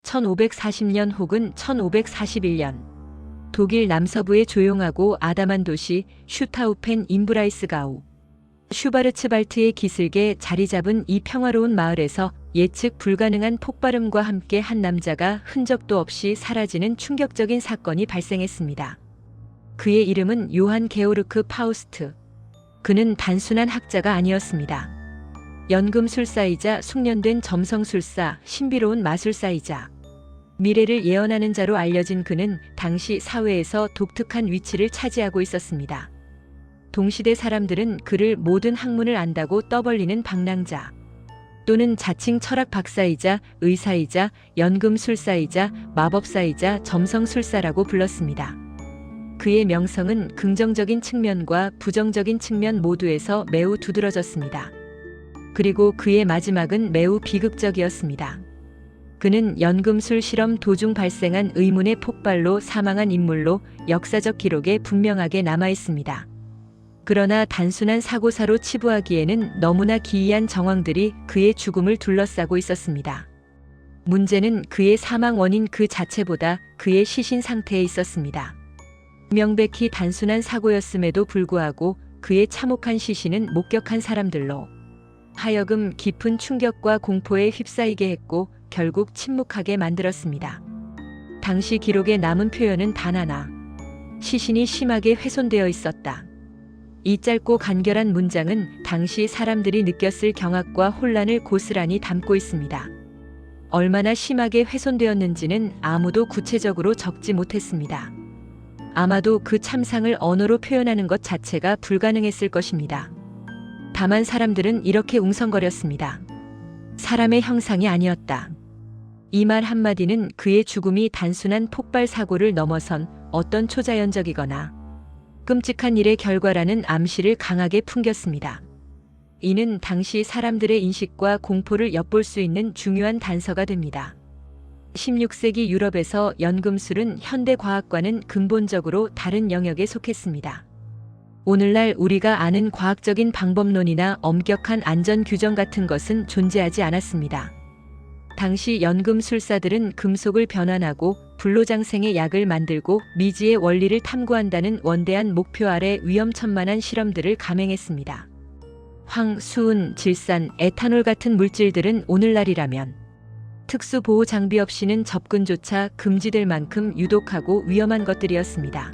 1540년 혹은 1541년 독일 남서부의 조용하고 아담한 도시 슈타우펜 임브라이스가우. 슈바르츠발트의 기슭에 자리 잡은 이 평화로운 마을에서 예측 불가능한 폭발음과 함께 한 남자가 흔적도 없이 사라지는 충격적인 사건이 발생했습니다. 그의 이름은 요한 게오르크 파우스트. 그는 단순한 학자가 아니었습니다. 연금술사이자 숙련된 점성술사, 신비로운 마술사이자 미래를 예언하는 자로 알려진 그는 당시 사회에서 독특한 위치를 차지하고 있었습니다. 동시대 사람들은 그를 모든 학문을 안다고 떠벌리는 방랑자 또는 자칭 철학 박사이자 의사이자 연금술사이자 마법사이자 점성술사라고 불렀습니다. 그의 명성은 긍정적인 측면과 부정적인 측면 모두에서 매우 두드러졌습니다. 그리고 그의 마지막은 매우 비극적이었습니다. 그는 연금술 실험 도중 발생한 의문의 폭발로 사망한 인물로 역사적 기록에 분명하게 남아 있습니다. 그러나 단순한 사고사로 치부하기에는 너무나 기이한 정황들이 그의 죽음을 둘러싸고 있었습니다. 문제는 그의 사망 원인 그 자체보다 그의 시신 상태에 있었습니다. 명백히 단순한 사고였음에도 불구하고 그의 참혹한 시신은 목격한 사람들로 하여금 깊은 충격과 공포에 휩싸이게 했고 결국 침묵하게 만들었습니다. 당시 기록에 남은 표현은 단 하나. 시신이 심하게 훼손되어 있었다. 이 짧고 간결한 문장은 당시 사람들이 느꼈을 경악과 혼란을 고스란히 담고 있습니다. 얼마나 심하게 훼손되었는지는 아무도 구체적으로 적지 못했습니다. 아마도 그 참상을 언어로 표현하는 것 자체가 불가능했을 것입니다. 다만 사람들은 이렇게 웅성거렸습니다. 사람의 형상이 아니었다. 이 말 한마디는 그의 죽음이 단순한 폭발 사고를 넘어선 어떤 초자연적이거나 끔찍한 일의 결과라는 암시를 강하게 풍겼습니다. 이는 당시 사람들의 인식과 공포를 엿볼 수 있는 중요한 단서가 됩니다. 16세기 유럽에서 연금술은 현대 과학과는 근본적으로 다른 영역에 속했습니다. 오늘날 우리가 아는 과학적인 방법론이나 엄격한 안전 규정 같은 것은 존재하지 않았습니다. 당시 연금술사들은 금속을 변환하고 불로장생의 약을 만들고 미지의 원리를 탐구한다는 원대한 목표 아래 위험천만한 실험들을 감행했습니다. 황, 수은, 질산, 에탄올 같은 물질들은 오늘날이라면 특수 보호 장비 없이는 접근조차 금지될 만큼 유독하고 위험한 것들이었습니다.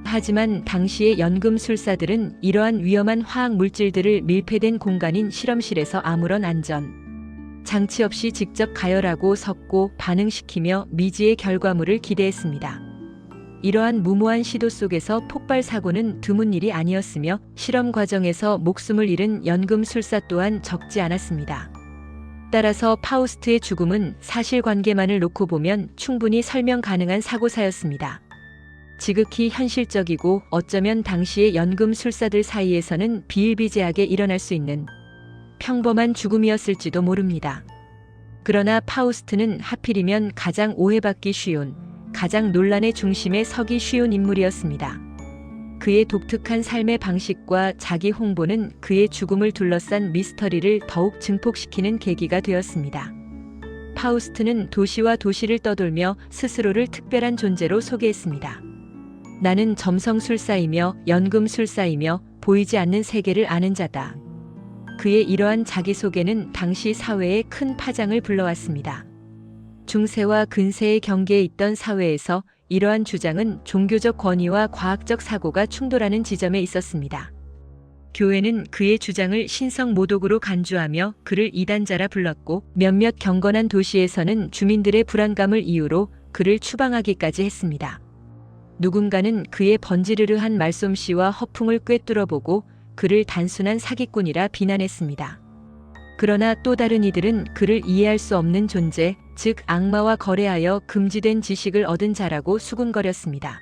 하지만 당시의 연금술사들은 이러한 위험한 화학 물질들을 밀폐된 공간인 실험실에서 아무런 안전 장치 없이 직접 가열하고 섞고 반응시키며 미지의 결과물을 기대했습니다. 이러한 무모한 시도 속에서 폭발 사고는 드문 일이 아니었으며 실험 과정에서 목숨을 잃은 연금술사 또한 적지 않았습니다. 따라서 파우스트의 죽음은 사실관계만을 놓고 보면 충분히 설명 가능한 사고사였습니다. 지극히 현실적이고 어쩌면 당시의 연금술사들 사이에서는 비일비재하게 일어날 수 있는 평범한 죽음이었을지도 모릅니다. 그러나 파우스트는 하필이면 가장 오해받기 쉬운, 가장 논란의 중심에 서기 쉬운 인물이었습니다. 그의 독특한 삶의 방식과 자기 홍보는 그의 죽음을 둘러싼 미스터리를 더욱 증폭시키는 계기가 되었습니다. 파우스트는 도시와 도시를 떠돌며 스스로를 특별한 존재로 소개했습니다. 나는 점성술사이며 연금술사이며 보이지 않는 세계를 아는 자다. 그의 이러한 자기소개는 당시 사회에 큰 파장을 불러왔습니다. 중세와 근세의 경계에 있던 사회에서 이러한 주장은 종교적 권위와 과학적 사고가 충돌하는 지점에 있었습니다. 교회는 그의 주장을 신성 모독으로 간주하며 그를 이단자라 불렀고 몇몇 경건한 도시에서는 주민들의 불안감을 이유로 그를 추방하기까지 했습니다. 누군가는 그의 번지르르한 말솜씨와 허풍을 꿰뚫어보고 그를 단순한 사기꾼이라 비난했습니다. 그러나 또 다른 이들은 그를 이해할 수 없는 존재, 즉 악마와 거래하여 금지된 지식을 얻은 자라고 수군거렸습니다.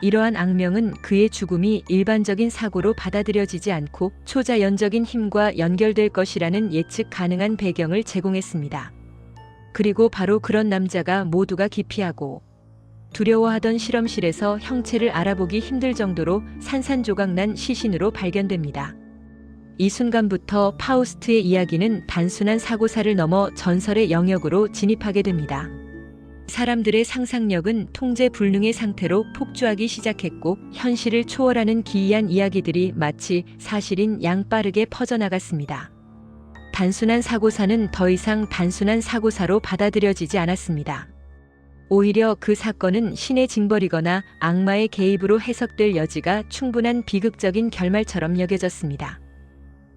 이러한 악명은 그의 죽음이 일반적인 사고로 받아들여지지 않고 초자연적인 힘과 연결될 것이라는 예측 가능한 배경을 제공했습니다. 그리고 바로 그런 남자가 모두가 기피하고 두려워하던 실험실에서 형체를 알아보기 힘들 정도로 산산조각난 시신으로 발견됩니다. 이 순간부터 파우스트의 이야기는 단순한 사고사를 넘어 전설의 영역으로 진입하게 됩니다. 사람들의 상상력은 통제 불능의 상태로 폭주하기 시작했고 현실을 초월하는 기이한 이야기들이 마치 사실인 양 빠르게 퍼져나갔습니다. 단순한 사고사는 더 이상 단순한 사고사로 받아들여지지 않았습니다. 오히려 그 사건은 신의 징벌이거나 악마의 개입으로 해석될 여지가 충분한 비극적인 결말처럼 여겨졌습니다.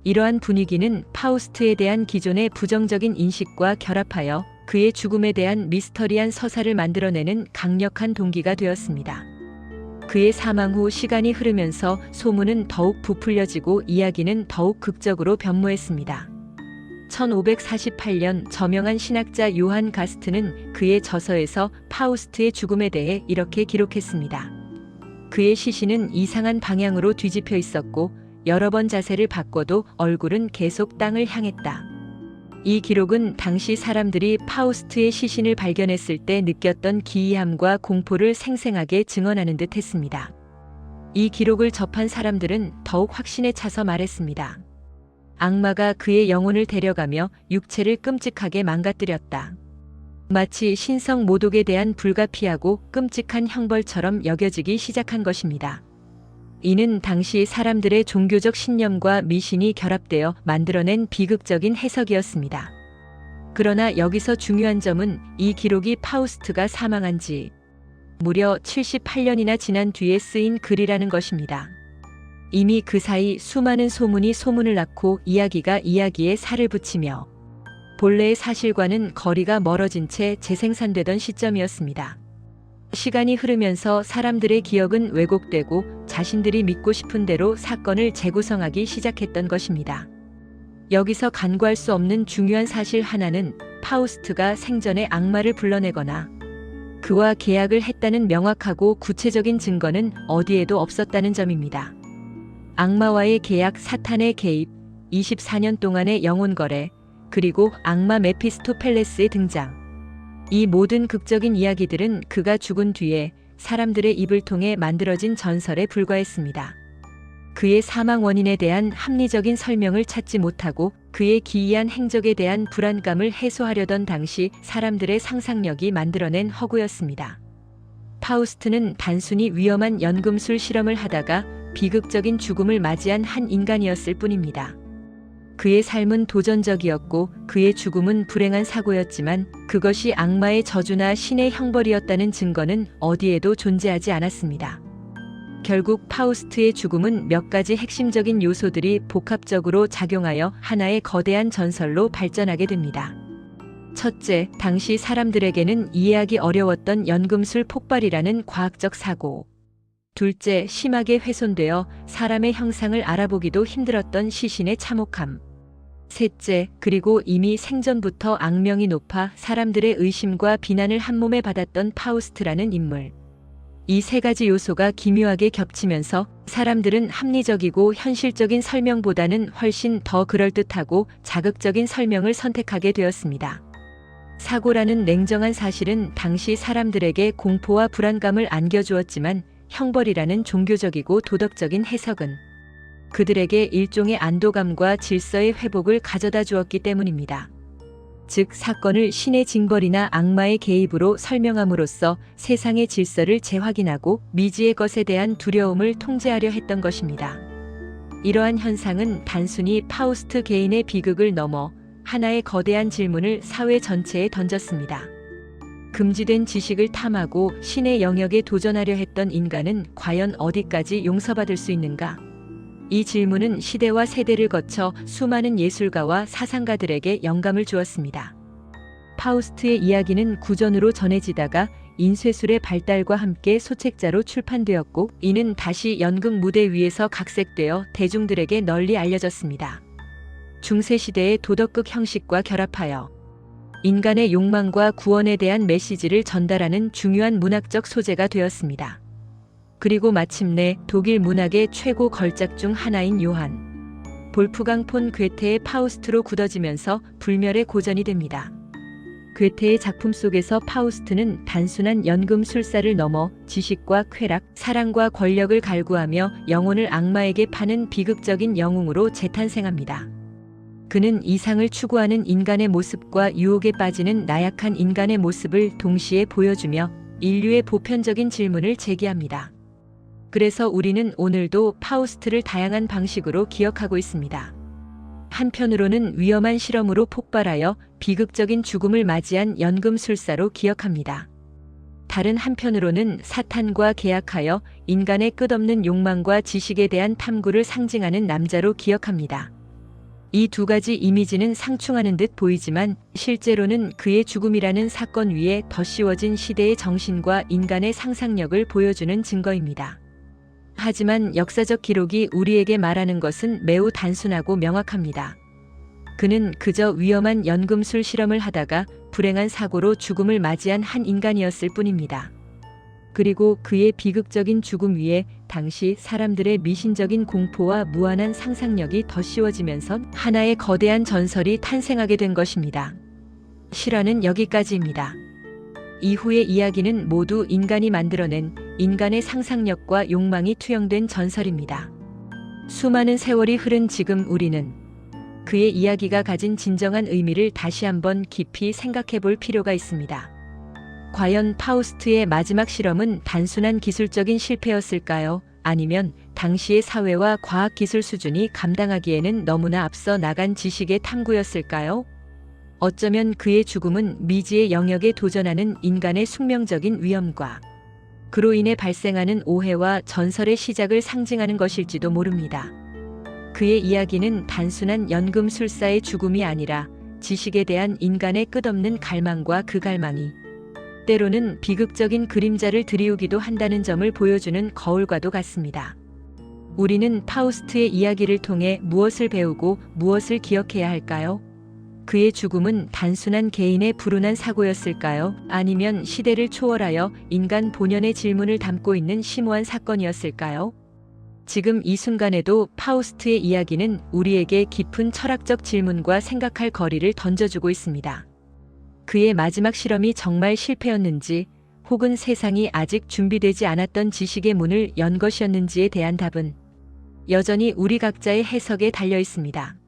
이러한 분위기는 파우스트에 대한 기존의 부정적인 인식과 결합하여 그의 죽음에 대한 미스터리한 서사를 만들어내는 강력한 동기가 되었습니다. 그의 사망 후 시간이 흐르면서 소문은 더욱 부풀려지고 이야기는 더욱 극적으로 변모했습니다. 1548년 저명한 신학자 요한 가스트는 그의 저서에서 파우스트의 죽음에 대해 이렇게 기록했습니다. 그의 시신은 이상한 방향으로 뒤집혀 있었고 여러 번 자세를 바꿔도 얼굴은 계속 땅을 향했다. 이 기록은 당시 사람들이 파우스트의 시신을 발견했을 때 느꼈던 기이함과 공포를 생생하게 증언하는 듯 했습니다. 이 기록을 접한 사람들은 더욱 확신에 차서 말했습니다. 악마가 그의 영혼을 데려가며 육체를 끔찍하게 망가뜨렸다. 마치 신성 모독에 대한 불가피하고 끔찍한 형벌처럼 여겨지기 시작한 것입니다. 이는 당시 사람들의 종교적 신념과 미신이 결합되어 만들어낸 비극적인 해석이었습니다. 그러나 여기서 중요한 점은 이 기록이 파우스트가 사망한 지 무려 78년이나 지난 뒤에 쓰인 글이라는 것입니다. 이미 그 사이 수많은 소문이 소문을 낳고 이야기가 이야기에 살을 붙이며 본래의 사실과는 거리가 멀어진 채 재생산되던 시점이었습니다. 시간이 흐르면서 사람들의 기억은 왜곡되고 자신들이 믿고 싶은 대로 사건을 재구성하기 시작했던 것입니다. 여기서 간과할 수 없는 중요한 사실 하나는 파우스트가 생전에 악마를 불러내거나 그와 계약을 했다는 명확하고 구체적인 증거는 어디에도 없었다는 점입니다. 악마와의 계약, 사탄의 개입, 24년 동안의 영혼 거래, 그리고 악마 메피스토펠레스의 등장. 이 모든 극적인 이야기들은 그가 죽은 뒤에 사람들의 입을 통해 만들어진 전설에 불과했습니다. 그의 사망 원인에 대한 합리적인 설명을 찾지 못하고 그의 기이한 행적에 대한 불안감을 해소하려던 당시 사람들의 상상력이 만들어낸 허구였습니다. 파우스트는 단순히 위험한 연금술 실험을 하다가 비극적인 죽음을 맞이한 한 인간이었을 뿐입니다. 그의 삶은 도전적이었고 그의 죽음은 불행한 사고였지만 그것이 악마의 저주나 신의 형벌이었다는 증거는 어디에도 존재하지 않았습니다. 결국 파우스트의 죽음은 몇 가지 핵심적인 요소들이 복합적으로 작용하여 하나의 거대한 전설로 발전하게 됩니다. 첫째, 당시 사람들에게는 이해하기 어려웠던 연금술 폭발이라는 과학적 사고. 둘째, 심하게 훼손되어 사람의 형상을 알아보기도 힘들었던 시신의 참혹함. 셋째, 그리고 이미 생전부터 악명이 높아 사람들의 의심과 비난을 한몸에 받았던 파우스트라는 인물. 이 세 가지 요소가 기묘하게 겹치면서 사람들은 합리적이고 현실적인 설명보다는 훨씬 더 그럴듯하고 자극적인 설명을 선택하게 되었습니다. 사고라는 냉정한 사실은 당시 사람들에게 공포와 불안감을 안겨주었지만 형벌이라는 종교적이고 도덕적인 해석은 그들에게 일종의 안도감과 질서의 회복을 가져다 주었기 때문입니다. 즉, 사건을 신의 징벌이나 악마의 개입으로 설명함으로써 세상의 질서를 재확인하고 미지의 것에 대한 두려움을 통제하려 했던 것입니다. 이러한 현상은 단순히 파우스트 개인의 비극을 넘어 하나의 거대한 질문을 사회 전체에 던졌습니다. 금지된 지식을 탐하고 신의 영역에 도전하려 했던 인간은 과연 어디까지 용서받을 수 있는가? 이 질문은 시대와 세대를 거쳐 수많은 예술가와 사상가들에게 영감을 주었습니다. 파우스트의 이야기는 구전으로 전해지다가 인쇄술의 발달과 함께 소책자로 출판되었고 이는 다시 연극 무대 위에서 각색되어 대중들에게 널리 알려졌습니다. 중세시대의 도덕극 형식과 결합하여 인간의 욕망과 구원에 대한 메시지를 전달하는 중요한 문학적 소재가 되었습니다. 그리고 마침내 독일 문학의 최고 걸작 중 하나인 요한 볼프강 폰 괴테의 파우스트로 굳어지면서 불멸의 고전이 됩니다. 괴테의 작품 속에서 파우스트는 단순한 연금술사를 넘어 지식과 쾌락, 사랑과 권력을 갈구하며 영혼을 악마에게 파는 비극적인 영웅으로 재탄생합니다. 그는 이상을 추구하는 인간의 모습과 유혹에 빠지는 나약한 인간의 모습을 동시에 보여주며 인류의 보편적인 질문을 제기합니다. 그래서 우리는 오늘도 파우스트를 다양한 방식으로 기억하고 있습니다. 한편으로는 위험한 실험으로 폭발하여 비극적인 죽음을 맞이한 연금술사로 기억합니다. 다른 한편으로는 사탄과 계약하여 인간의 끝없는 욕망과 지식에 대한 탐구를 상징하는 남자로 기억합니다. 이 두 가지 이미지는 상충하는 듯 보이지만 실제로는 그의 죽음이라는 사건 위에 덧씌워진 시대의 정신과 인간의 상상력을 보여주는 증거입니다. 하지만 역사적 기록이 우리에게 말하는 것은 매우 단순하고 명확합니다. 그는 그저 위험한 연금술 실험을 하다가 불행한 사고로 죽음을 맞이한 한 인간이었을 뿐입니다. 그리고 그의 비극적인 죽음 위에 당시 사람들의 미신적인 공포와 무한한 상상력이 덧씌워지면서 하나의 거대한 전설이 탄생하게 된 것입니다. 실화는 여기까지입니다. 이후의 이야기는 모두 인간이 만들어낸 인간의 상상력과 욕망이 투영된 전설입니다. 수많은 세월이 흐른 지금 우리는 그의 이야기가 가진 진정한 의미를 다시 한번 깊이 생각해 볼 필요가 있습니다. 과연 파우스트의 마지막 실험은 단순한 기술적인 실패였을까요? 아니면 당시의 사회와 과학기술 수준이 감당하기에는 너무나 앞서 나간 지식의 탐구였을까요? 어쩌면 그의 죽음은 미지의 영역에 도전하는 인간의 숙명적인 위험과 그로 인해 발생하는 오해와 전설의 시작을 상징하는 것일지도 모릅니다. 그의 이야기는 단순한 연금술사의 죽음이 아니라 지식에 대한 인간의 끝없는 갈망과 그 갈망이 때로는 비극적인 그림자를 드리우기도 한다는 점을 보여주는 거울과도 같습니다. 우리는 파우스트의 이야기를 통해 무엇을 배우고 무엇을 기억해야 할까요? 그의 죽음은 단순한 개인의 불운한 사고였을까요? 아니면 시대를 초월하여 인간 본연의 질문을 담고 있는 심오한 사건이었을까요? 지금 이 순간에도 파우스트의 이야기는 우리에게 깊은 철학적 질문과 생각할 거리를 던져주고 있습니다. 그의 마지막 실험이 정말 실패였는지 혹은 세상이 아직 준비되지 않았던 지식의 문을 연 것이었는지에 대한 답은 여전히 우리 각자의 해석에 달려 있습니다.